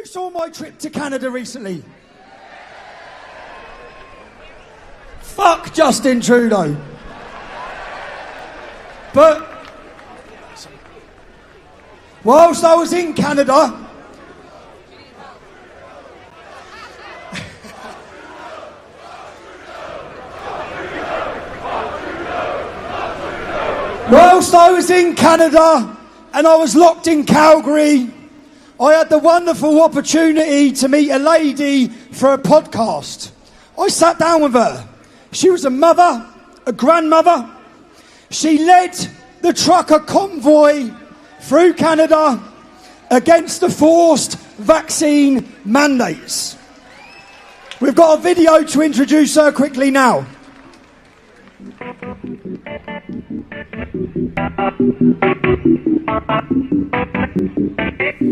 Who saw my trip to Canada recently? Fuck Justin Trudeau. But whilst I was in Canada, and I was locked in Calgary, I had the wonderful opportunity to meet a lady for a podcast. I sat down with her. She was a mother, a grandmother. She led the trucker convoy through Canada against the forced vaccine mandates. We've got a video to introduce her quickly now.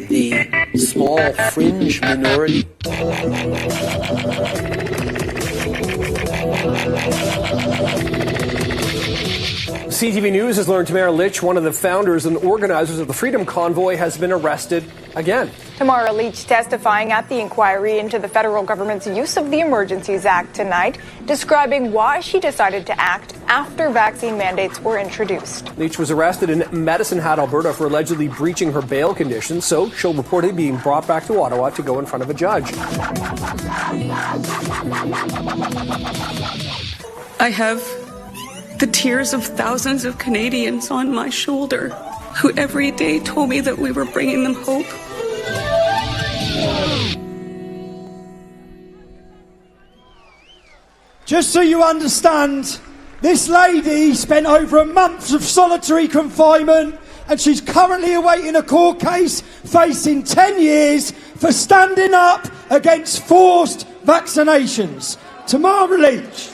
The small fringe minority. CTV News has learned Tamara Lich, one of the founders and organizers of the Freedom Convoy, has been arrested again. Tamara Lich testifying at the inquiry into the federal government's use of the Emergencies Act tonight, describing why she decided to act after vaccine mandates were introduced. Lich was arrested in Medicine Hat, Alberta for allegedly breaching her bail conditions, so she'll reportedly be brought back to Ottawa to go in front of a judge. I have the tears of thousands of Canadians on my shoulder who every day told me that we were bringing them hope. Just so you understand, this lady spent over a month of solitary confinement and she's currently awaiting a court case facing 10 years for standing up against forced vaccinations. Tamara Lich.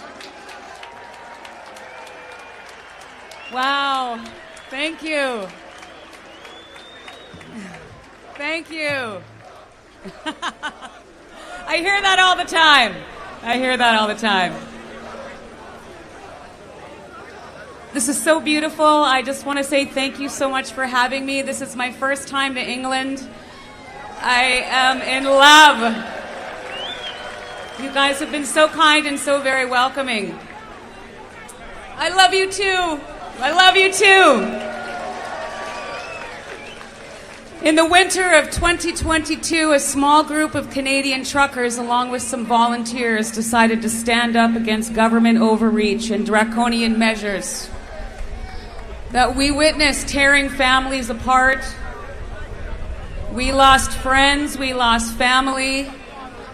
Wow. Thank you. Thank you. I hear that all the time. This is so beautiful. I just want to say thank you so much for having me. This is my first time to England. I am in love. You guys have been so kind and so very welcoming. I love you too. In the winter of 2022, a small group of Canadian truckers, along with some volunteers, decided to stand up against government overreach and draconian measures that we witnessed tearing families apart. We lost friends, we lost family,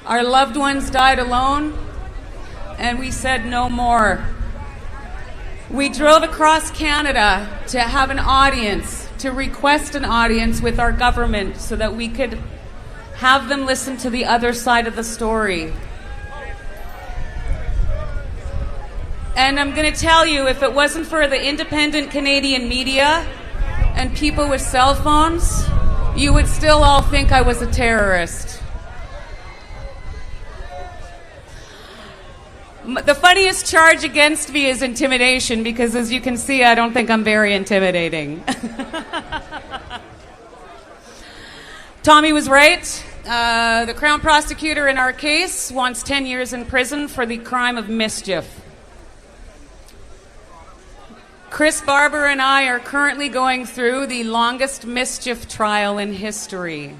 our loved ones died alone, and we said no more. We drove across Canada to have an audience, to request an audience with our government so that we could have them listen to the other side of the story. And I'm going to tell you, if it wasn't for the independent Canadian media and people with cell phones, you would still all think I was a terrorist. The funniest charge against me is intimidation, because as you can see, I don't think I'm very intimidating. Tommy was right. The Crown prosecutor in our case wants 10 years in prison for the crime of mischief. Chris Barber and I are currently going through the longest mischief trial in history.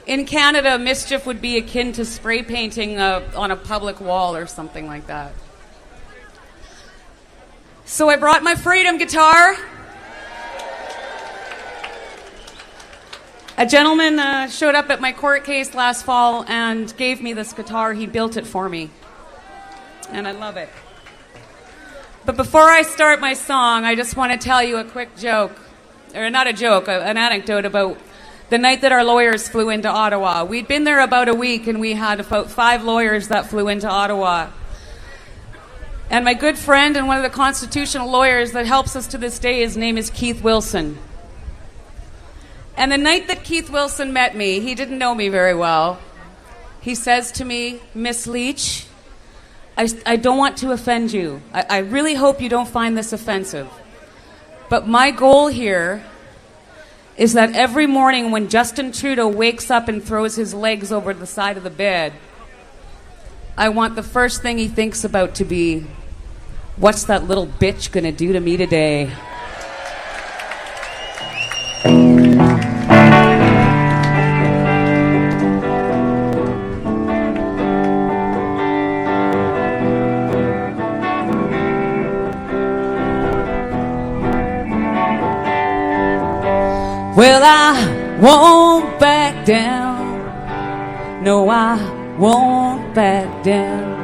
In Canada, mischief would be akin to spray painting on a public wall or something like that. So I brought my freedom guitar. A gentleman showed up at my court case last fall and gave me this guitar. He built it for me. And I love it. But before I start my song, I just want to tell you a quick joke. Or not a joke, an anecdote about the night that our lawyers flew into Ottawa. We'd been there about a week, and we had about 5 lawyers that flew into Ottawa. And my good friend and one of the constitutional lawyers that helps us to this day, his name is Keith Wilson. And the night that Keith Wilson met me, he didn't know me very well. He says to me, "Miss Leach, I don't want to offend you. I really hope you don't find this offensive. But my goal here is that every morning when Justin Trudeau wakes up and throws his legs over the side of the bed, I want the first thing he thinks about to be, what's that little bitch gonna do to me today? Well, I won't back down. No, I won't back down.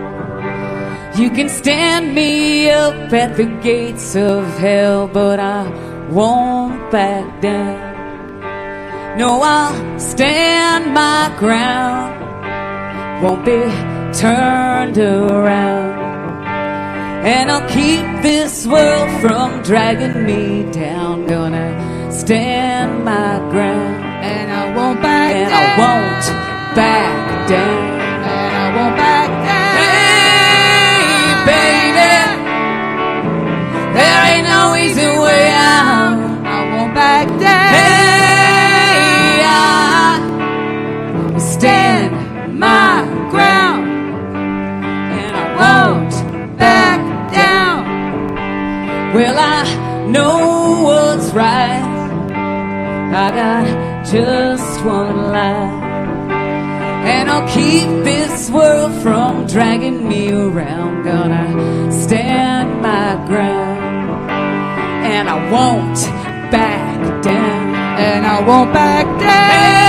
You can stand me up at the gates of hell, but I won't back down. No, I'll stand my ground. Won't be turned around. And I'll keep this world from dragging me down. Gonna stand my ground, and I won't back down. And I won't back down. And I won't back down. Hey, baby, there ain't no easy way out. I won't back down. Hey, I will stand my ground, and I won't back down. Well, I know what's right. I got just one life, and I'll keep this world from dragging me around. Gonna stand my ground, and I won't back down. And I won't back down.